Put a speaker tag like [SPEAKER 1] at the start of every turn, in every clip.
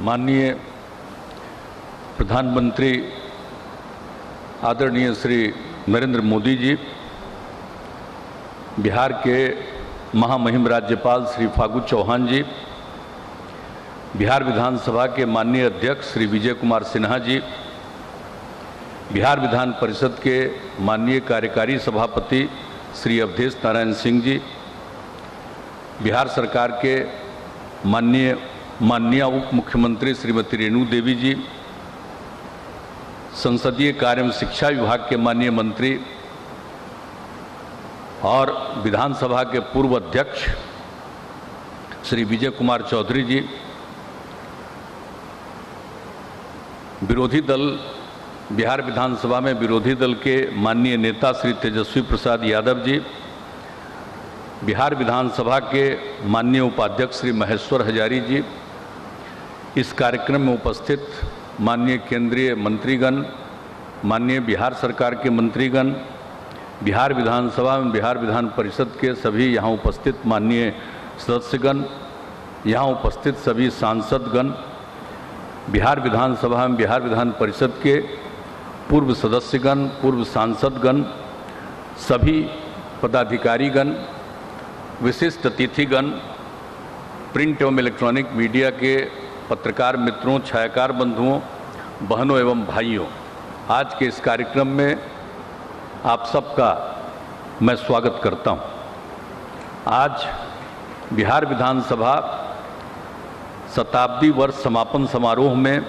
[SPEAKER 1] माननीय प्रधानमंत्री आदरणीय श्री नरेंद्र मोदी जी, बिहार के महामहिम राज्यपाल श्री फागू चौहान जी, बिहार विधानसभा के माननीय अध्यक्ष श्री विजय कुमार सिन्हा जी, बिहार विधान परिषद के माननीय कार्यकारी सभापति श्री अवधेश नारायण सिंह जी, बिहार सरकार के माननीय उप मुख्यमंत्री श्रीमती रेणु देवी जी, संसदीय कार्य एवं शिक्षा विभाग के माननीय मंत्री और विधानसभा के पूर्व अध्यक्ष श्री विजय कुमार चौधरी जी, विरोधी दल बिहार विधानसभा में विरोधी दल के माननीय नेता श्री तेजस्वी प्रसाद यादव जी, बिहार विधानसभा के माननीय उपाध्यक्ष श्री महेश्वर हजारी जी, इस कार्यक्रम में उपस्थित माननीय केंद्रीय मंत्रीगण, माननीय बिहार सरकार के मंत्रीगण, बिहार विधानसभा में बिहार विधान परिषद के सभी यहाँ उपस्थित माननीय सदस्यगण, यहाँ उपस्थित सभी सांसदगण, बिहार विधानसभा में बिहार विधान परिषद के पूर्व सदस्यगण, पूर्व सांसदगण, सभी पदाधिकारीगण, विशिष्ट अतिथिगण, प्रिंट एवं इलेक्ट्रॉनिक मीडिया के पत्रकार मित्रों, छायाकार बंधुओं, बहनों एवं भाइयों, आज के इस कार्यक्रम में आप सबका मैं स्वागत करता हूं। आज बिहार विधानसभा शताब्दी वर्ष समापन समारोह में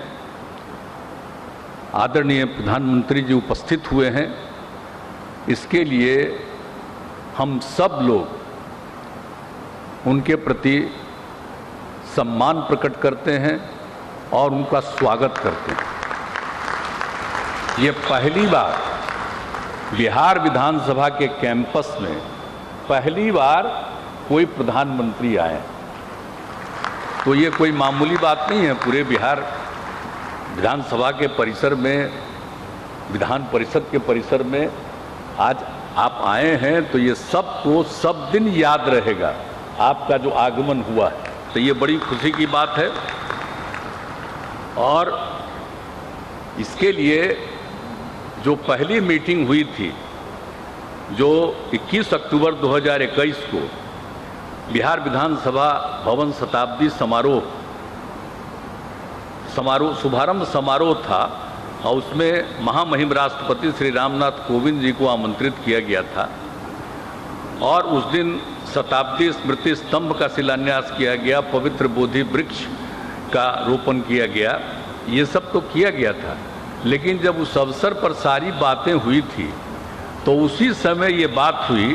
[SPEAKER 1] आदरणीय प्रधानमंत्री जी उपस्थित हुए हैं। इसके लिए हम सब लोग उनके प्रति सम्मान प्रकट करते हैं और उनका स्वागत करते हैं। ये पहली बार बिहार विधानसभा के कैंपस में पहली बार कोई प्रधानमंत्री आए, तो ये कोई मामूली बात नहीं है। पूरे बिहार विधानसभा के परिसर में, विधान परिषद के परिसर में आज आप आए हैं, तो ये सबको सब दिन याद रहेगा आपका जो आगमन हुआ है, तो ये बड़ी खुशी की बात है। और इसके लिए जो पहली मीटिंग हुई थी, जो 21 अक्टूबर 2021 को बिहार विधानसभा भवन शताब्दी शुभारंभ समारोह था, और उसमें महामहिम राष्ट्रपति श्री रामनाथ कोविंद जी को आमंत्रित किया गया था, और उस दिन शताब्दी स्मृति स्तंभ का शिलान्यास किया गया, पवित्र बोधि वृक्ष का रोपण किया गया, ये सब तो किया गया था। लेकिन जब उस अवसर पर सारी बातें हुई थी, तो उसी समय ये बात हुई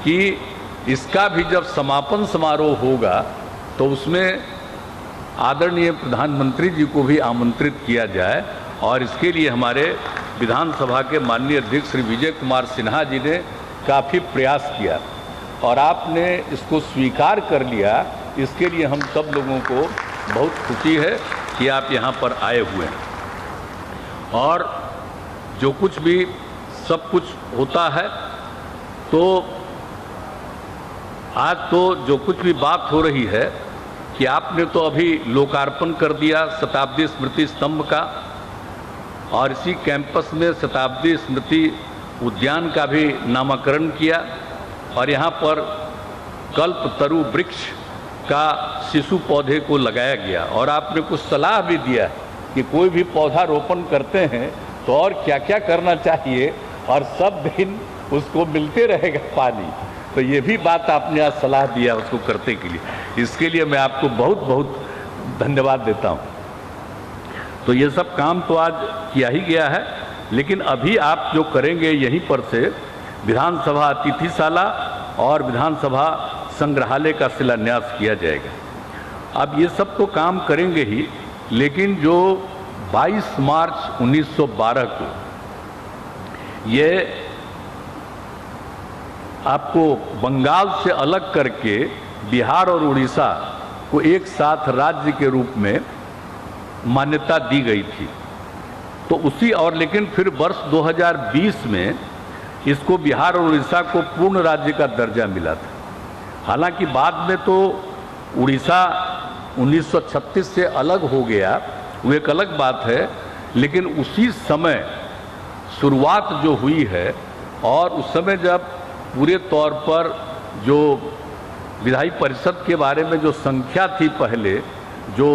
[SPEAKER 1] कि इसका भी जब समापन समारोह होगा तो उसमें आदरणीय प्रधानमंत्री जी को भी आमंत्रित किया जाए, और इसके लिए हमारे विधानसभा के माननीय अध्यक्ष श्री विजय कुमार सिन्हा जी ने काफ़ी प्रयास किया, और आपने इसको स्वीकार कर लिया। इसके लिए हम सब लोगों को बहुत खुशी है कि आप यहाँ पर आए हुए हैं। और जो कुछ भी सब कुछ होता है, तो आज तो जो कुछ भी बात हो रही है कि आपने तो अभी लोकार्पण कर दिया शताब्दी स्मृति स्तंभ का, और इसी कैंपस में शताब्दी स्मृति उद्यान का भी नामकरण किया, और यहाँ पर कल्पतरु वृक्ष का शिशु पौधे को लगाया गया, और आपने कुछ सलाह भी दिया कि कोई भी पौधा रोपण करते हैं तो और क्या क्या करना चाहिए, और सब दिन उसको मिलते रहेगा पानी। तो ये भी बात आपने आज सलाह दिया उसको करने के लिए, इसके लिए मैं आपको बहुत बहुत धन्यवाद देता हूँ। तो ये सब काम तो आज किया ही गया है, लेकिन अभी आप जो करेंगे यहीं पर से विधानसभा अतिथिशाला और विधानसभा संग्रहालय का शिलान्यास किया जाएगा। अब ये सब तो काम करेंगे ही, लेकिन जो 22 मार्च 1912 को ये आपको बंगाल से अलग करके बिहार और उड़ीसा को एक साथ राज्य के रूप में मान्यता दी गई थी, तो उसी और लेकिन फिर वर्ष 2020 में इसको बिहार और उड़ीसा को पूर्ण राज्य का दर्जा मिला था। हालांकि बाद में तो उड़ीसा 1936 से अलग हो गया वो एक अलग बात है, लेकिन उसी समय शुरुआत जो हुई है और उस समय जब पूरे तौर पर जो विधायी परिषद के बारे में जो संख्या थी पहले जो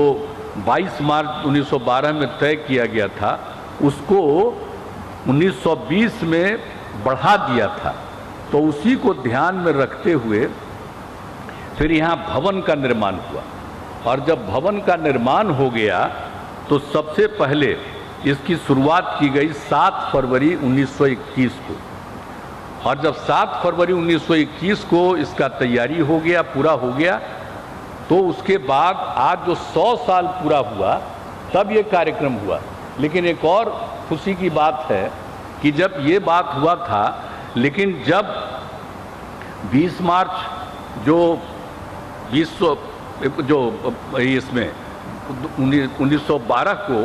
[SPEAKER 1] 22 मार्च 1912 में तय किया गया था उसको 1920 में बढ़ा दिया था। तो उसी को ध्यान में रखते हुए फिर यहाँ भवन का निर्माण हुआ और जब भवन का निर्माण हो गया तो सबसे पहले इसकी शुरुआत की गई 7 फरवरी 1921 को और जब 7 फरवरी 1921 को इसका तैयारी हो गया, पूरा हो गया, तो उसके बाद आज जो 100 साल पूरा हुआ तब ये कार्यक्रम हुआ। लेकिन एक और खुशी की बात है कि जब ये बात हुआ था, लेकिन जब 20 मार्च जो इसमें 1912 को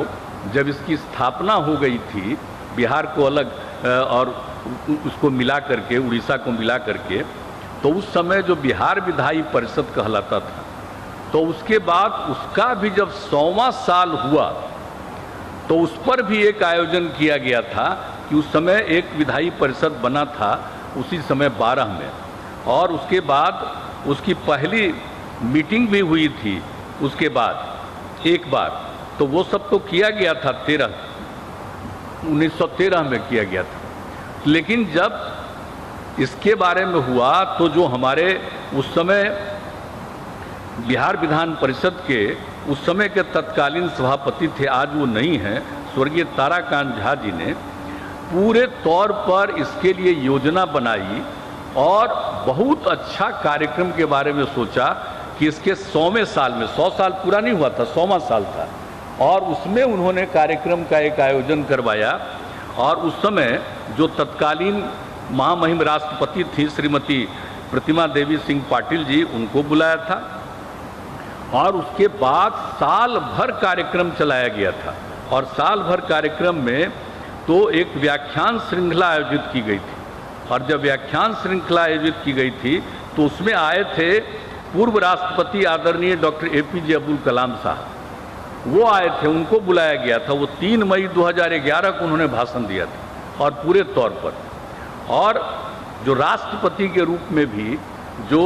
[SPEAKER 1] जब इसकी स्थापना हो गई थी, बिहार को अलग और उसको मिला करके, उड़ीसा को मिला करके, तो उस समय जो बिहार विधायी परिषद कहलाता था, तो उसके बाद उसका भी जब 100वां साल हुआ तो उस पर भी एक आयोजन किया गया था कि उस समय एक विधायी परिषद बना था उसी समय 12 में, और उसके बाद उसकी पहली मीटिंग भी हुई थी उसके बाद एक बार, तो वो सब तो किया गया था 1913 में किया गया था। लेकिन जब इसके बारे में हुआ तो जो हमारे उस समय बिहार विधान परिषद के उस समय के तत्कालीन सभापति थे, आज वो नहीं हैं, स्वर्गीय ताराकांत झा जी ने पूरे तौर पर इसके लिए योजना बनाई और बहुत अच्छा कार्यक्रम के बारे में सोचा कि इसके 100वें साल में, 100 साल पूरा नहीं हुआ था, 100वां साल था, और उसमें उन्होंने कार्यक्रम का एक आयोजन करवाया और उस समय जो तत्कालीन महामहिम राष्ट्रपति थी श्रीमती प्रतिमा देवी सिंह पाटिल जी, उनको बुलाया था और उसके बाद साल भर कार्यक्रम चलाया गया था। और साल भर कार्यक्रम में तो एक व्याख्यान श्रृंखला आयोजित की गई थी, और जब व्याख्यान श्रृंखला आयोजित की गई थी तो उसमें आए थे पूर्व राष्ट्रपति आदरणीय डॉक्टर APJ अब्दुल कलाम साहब, वो आए थे, उनको बुलाया गया था। वो 3 मई 2011 को उन्होंने भाषण दिया था और पूरे तौर पर, और जो राष्ट्रपति के रूप में भी जो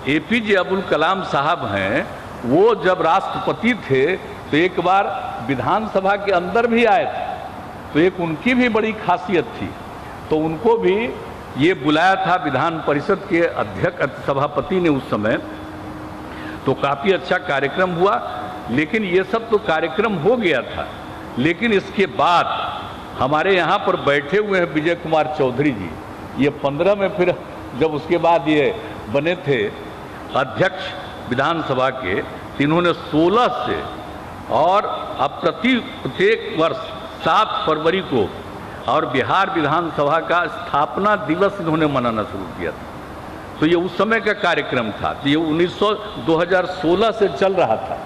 [SPEAKER 1] APJ अब्दुल कलाम साहब हैं, वो जब राष्ट्रपति थे तो एक बार विधानसभा के अंदर भी आए थे, तो एक उनकी भी बड़ी खासियत थी, तो उनको भी ये बुलाया था विधान परिषद के अध्यक्ष सभापति ने उस समय, तो काफ़ी अच्छा कार्यक्रम हुआ। लेकिन ये सब तो कार्यक्रम हो गया था, लेकिन इसके बाद हमारे यहाँ पर बैठे हुए हैं विजय कुमार चौधरी जी, ये 15 में फिर जब उसके बाद ये बने थे अध्यक्ष विधानसभा के, इन्होंने 16 से और अब प्रत्येक वर्ष 7 फरवरी को और बिहार विधानसभा का स्थापना दिवस इन्होंने मनाना शुरू किया था। तो ये उस समय का कार्यक्रम था, तो ये 2016 से चल रहा था,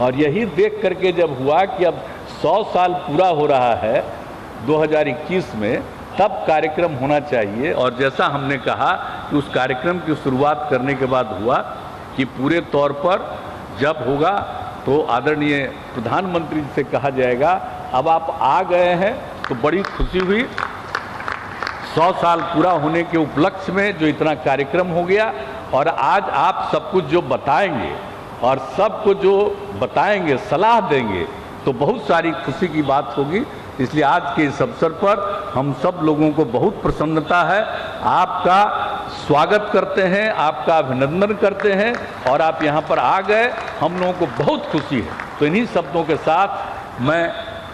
[SPEAKER 1] और यही देख करके जब हुआ कि अब 100 साल पूरा हो रहा है 2021 में, तब कार्यक्रम होना चाहिए। और जैसा हमने कहा कि उस कार्यक्रम की शुरुआत करने के बाद हुआ कि पूरे तौर पर जब होगा तो आदरणीय प्रधानमंत्री से कहा जाएगा अब आप आ गए हैं, तो बड़ी खुशी हुई। 100 साल पूरा होने के उपलक्ष्य में जो इतना कार्यक्रम हो गया, और आज आप सब कुछ जो बताएंगे और सबको जो बताएंगे, सलाह देंगे, तो बहुत सारी खुशी की बात होगी। इसलिए आज के इस अवसर पर हम सब लोगों को बहुत प्रसन्नता है, आपका स्वागत करते हैं, आपका अभिनंदन करते हैं, और आप यहाँ पर आ गए, हम लोगों को बहुत खुशी है। तो इन्हीं शब्दों के साथ मैं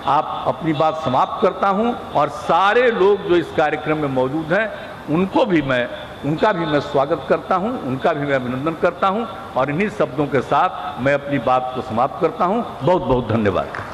[SPEAKER 1] आप अपनी बात समाप्त करता हूँ, और सारे लोग जो इस कार्यक्रम में मौजूद हैं उनका भी मैं स्वागत करता हूं, उनका भी मैं अभिनंदन करता हूं, और इन्हीं शब्दों के साथ मैं अपनी बात को समाप्त करता हूं। बहुत बहुत धन्यवाद।